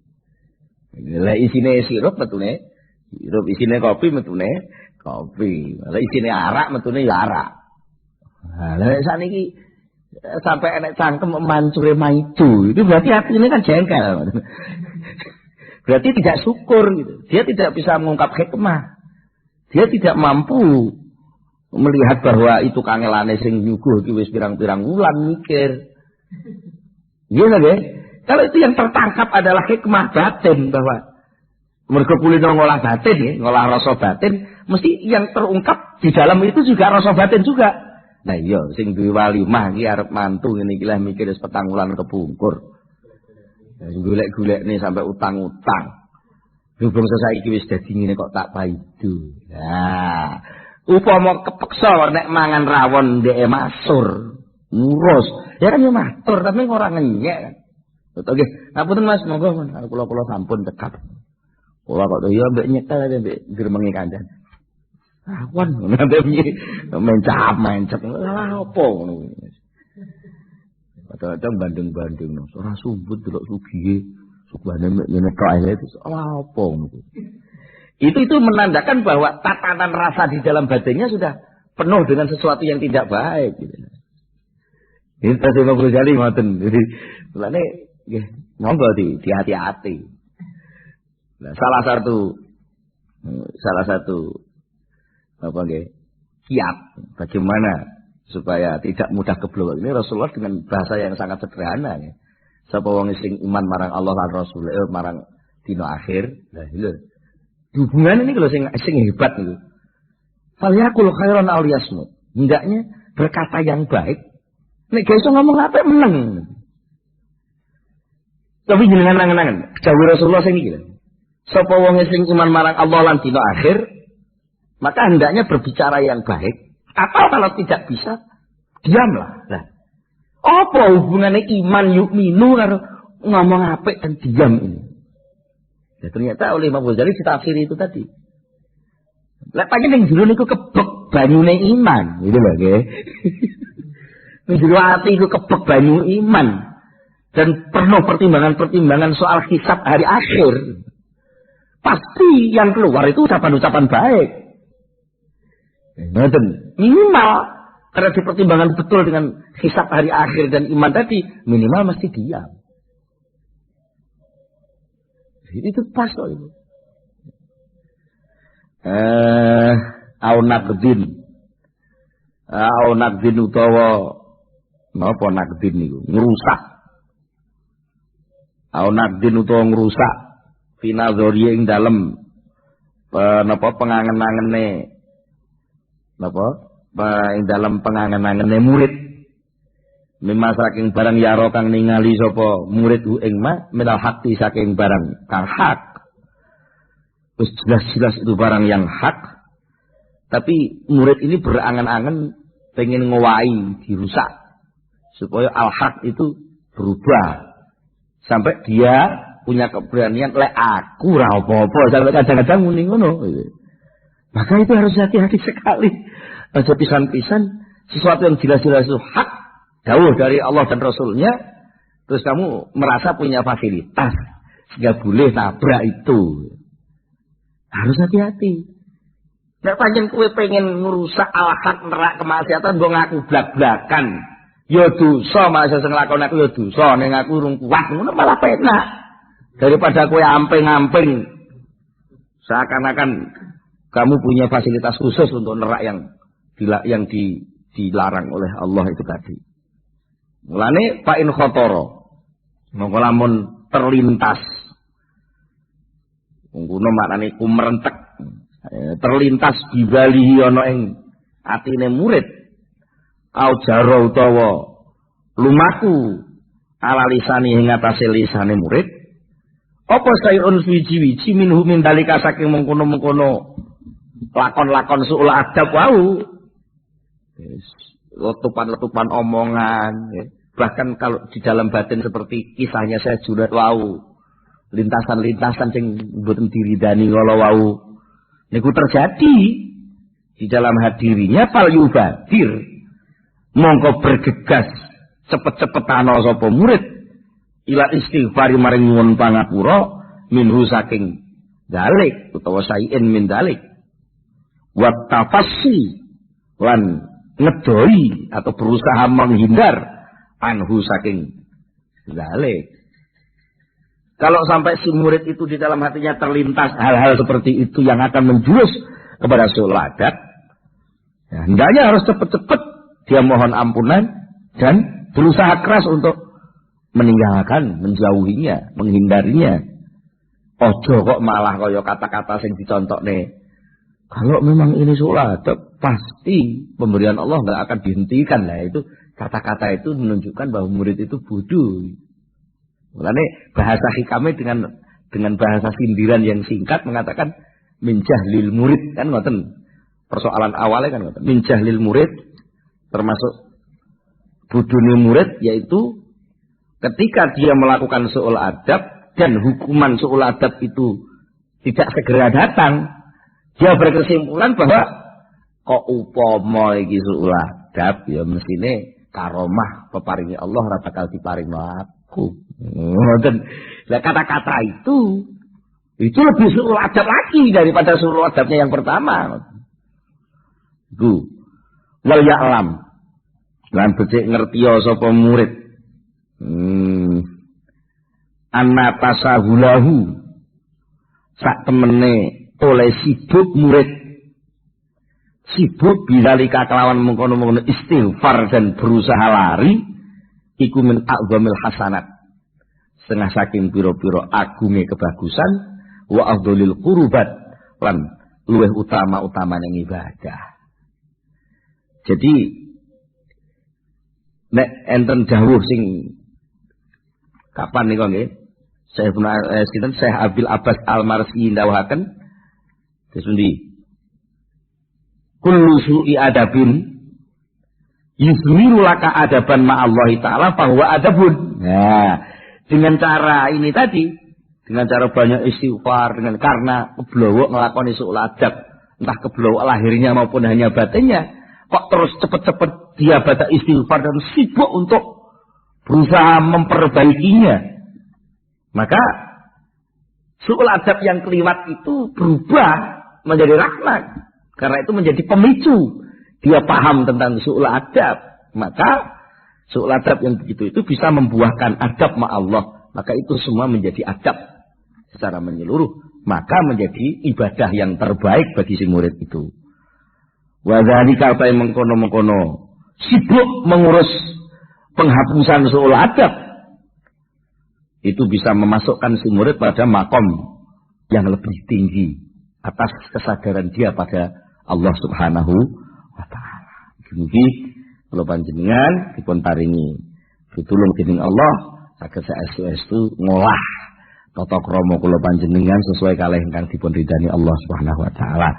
Lah isine sirup metune sirup, isine kopi metune kopi. Lah isine arak metune ya arak. Nah, lha sakniki sampai enek cangkem mansure maido, itu berarti hatinya kan jengkel. Berarti tidak syukur gitu. Dia tidak bisa mengungkap hikmah. Dia tidak mampu melihat bahwa itu kangelane sing nyuguh iki wis pirang-pirang wulan mikir. Nggih nggih. Kalau itu yang tertangkap adalah hikmah batin bahwa mergo kulino ngolah batin ya, ngolah rasa batin, mesti yang terungkap di dalam itu juga rasa batin juga. Nah iya sing duwe walimah iki arep mantu ngene iki lah mikir wis petang wulan kepungkur. Golek-golekne sampai utang-utang. Hubung saiki wis dadi ngene kok tak paidu. Nah, upama kepeksa nek mangan rawon ndeke masur, ngurus. Ya kan yo matur tapi ora ngenyek kan. Betul nggih. Ngapunten Mas, monggo kula sampun cekap. Kula kok yo mbek nyekel mbek gremengi kandhan. Rawon ngono piye mencap. Apa ngono. Kadang-kadang banding-banding ora sumbut delok sugihe. Suguhane ngene tok ae itu apa ngono. Itu menandakan bahwa tatanan rasa di dalam batinnya sudah penuh dengan sesuatu yang tidak baik gitu. Ini tadi Imam Ghazali ngoten. Jadi mulane nggih monggo hati-hati. Nah, salah satu apa nggih kiat bagaimana supaya tidak mudah keblok ini Rasulullah dengan bahasa yang sangat sederhana ya. Sapa wong sing iman marang Allah lan Rasul marang dina akhir. Lah lho. Hubungan ini kalau sing hebat itu. Falyakul khairan al yasmut. Hendaknya berkata yang baik. Nek gak iso ngomong apa meneng. Tapi jenengan nangen-nangen, dawuh Rasulullah sing iki lho. Sapa wong sing iman marang Allah lan dina akhir, maka hendaknya berbicara yang baik. Atau kalau tidak bisa, diamlah. Nah, apa hubungannya iman yukminu karo ngomong apik dan diam ini? Ya, ternyata oleh Imam Ghazali ditafsiri itu tadi. Lah pancen ning jero niku kebek banyune iman, gitu lho nggih. Njero ati iku kebek banyu iman. Dan penuh pertimbangan-pertimbangan soal hisab hari akhir. Pasti yang keluar itu ucapan-ucapan baik. Minimal karena dipertimbangkan betul dengan hisab hari akhir dan iman tadi, minimal mesti diam. Itu pas kok itu. Nakdin utawa napa nakdin niku ngrusak. Nakdin utawa ngrusak finadzori ing dalem napa pengangen-angene napa ing dalem pengangen-angene murid. Mimma saking barang yaro kang ningali sapa murid ing ma minal hakti saking barang kang hak. Wis jelas-jelas itu barang yang hak. Tapi murid ini berangan-angan pengen ngowahi dirusak supaya al-haq itu berubah. Sampai dia punya keberanian lek aku ora apa-apa sampai kadang-kadang muni ngono. Maka itu harus hati-hati sekali. Aja pisan-pisan sesuatu yang jelas-jelas itu hak jauh dari Allah dan Rasulnya, terus kamu merasa punya fasilitas sehingga boleh tabrak itu. Harus hati-hati. Nek pancen kowe pengen ngrusak al-haq nerak kemaksiatan mbok ngaku blak-blakan. Ya dosa masa sing nglakoni aku ya dosa ning aku urung kuat ngono malah penak. Daripada kowe amping-amping seakan-akan kamu punya fasilitas khusus untuk nerak yang dilarang oleh Allah itu tadi. Mulane fa in khotoro. Monggo lamun terlintas. Ngono maknane kumerentek. Terlintas dibalihi ana ing atine murid au jaro utawa lumaku ala lisani ing atase lisane murid apa sayun wiji-wiji minhu min dalika saking mengkono-mengkono lakon-lakon suul adab wau letupan-letupan omongan bahkan kalau di dalam batin seperti kisahnya saya jurat wau lintasan-lintasan sing mboten diridani kala wau niku terjadi di dalam hadirinya fal yubadir mongko bergegas cepet-cepetan sapa murid ila istighfar maring nyuwun pangapura minhu saking dalik utawa sayin min dalik wa tafassi lan ngedoi atau berusaha menghindar anhu saking dalik. Kalau sampai si murid itu di dalam hatinya terlintas hal-hal seperti itu yang akan menjurus kepada suul adab, ya, hendaknya harus cepat-cepat dia mohon ampunan dan berusaha keras untuk meninggalkan, menjauhinya, menghindarinya. Ojo kok malah kaya kata-kata sing dicontokne. Kalau memang ini suul adab, pasti pemberian Allah nggak akan dihentikan lah. Itu kata-kata itu menunjukkan bahwa murid itu bodoh. Mulane bahasa hikamnya dengan bahasa sindiran yang singkat mengatakan min jahlil murid kan ngoten. Persoalan awalnya kan ngoten. Min jahlil murid termasuk bodone murid yaitu ketika dia melakukan suul adab dan hukuman suul adab itu tidak segera datang, dia berkesimpulan bahwa kok upama iki suul adab ya mestine karomah peparingi Allah ora bakal diparingno aku. Nah, kata-kata itu lebih suul adab lagi daripada suul adabnya yang pertama. Wal ya'lam lan becik ngertiya sapa murid. Anna tasahulahu sak temene oleh sibuk murid. Sibuk bidzalika kelawan mengkono-mengkono istighfar dan berusaha lari iku min a'zamil hasanat. Setengah saking piro-piro agunge kebagusan wa afdhalil qurbat lan luweh utama-utamane ibadah. Jadi nek enten dawuh sing kapan niku nggih Syekh Abil Abbas Al-Marsi ndawuhaken desundi kullu su'i adabin yuzmiru laka adaban ma'allahi ta'ala bahwa adabun. Nah, dengan cara ini tadi, dengan cara banyak istighfar, karena keblowok ngelakoni suul adab, entah keblowok lahirnya maupun hanya batinnya, kok terus cepet-cepet dia baca istighfar dan sibuk untuk berusaha memperbaikinya, maka su'ul adab yang keliwat itu berubah menjadi rahmat. Karena itu menjadi pemicu. Dia paham tentang su'ul adab. Maka su'ul adab yang begitu itu bisa membuahkan adab ma Allah. Maka itu semua menjadi adab secara menyeluruh. Maka menjadi ibadah yang terbaik bagi si murid itu. Wadzalika apa yang mengkono-mengkono sibuk mengurus penghapusan su'ul adab, itu bisa memasukkan si murid pada makom yang lebih tinggi atas kesadaran dia pada Allah Subhanahu wa taala. Mugi kula panjenengan dipun paringi pitulung dening Allah saged saestu-estu ngolah tata krama kula panjenengan sesuai kalih ingkang dipun ridani Allah Subhanahu wa taala.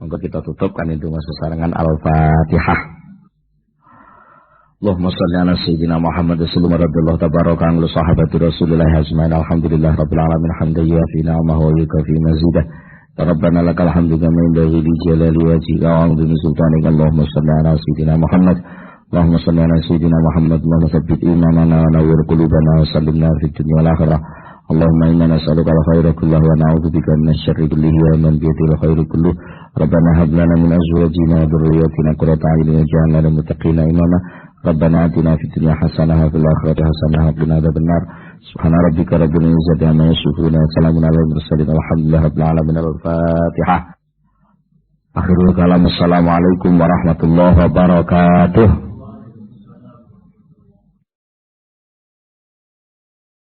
Monggo kita tutup kan itu sesarengan Al-Fatihah. Allahumma shalli ala sayyidina Muhammad sallallahu alaihi wa tabaraka ala sahabati Rasulillah ajmain. Alhamdulillah rabbil alamin hamdan yuafi ni'amahu wa yukafi mazidah. Rabbana lakal hamdu kama yanbaghi li jalali wajhika wa 'azimi sultanika. Allahumma shalli ala sayyidina Muhammad. Allahumma shalli ala sayyidina Muhammad. Allahumma tsabbit imanana wa nawwir qulubana wa sallimna fid dunya wal akhirah. Allahumma inna nas'aluka al-khaira kullahu wa na'udzubika minasyarri kullihi wa min biyadil khairu kulluh. Rabbana hab lana min azwajina wa dhurriyyatina qurrata a'yunin waj'alna lil muttaqina imama. Rabbana atina fid dunya hasanah wa fil akhirati hasanah wa qina adzabannar. Subhana rabbika rabbil izzati amma yasifun wa salamun alal mursalin walhamdulillahi rabbil alamin. Al-Fatihah. Akhirul kalam. Assalamualaikum warahmatullahi wabarakatuh.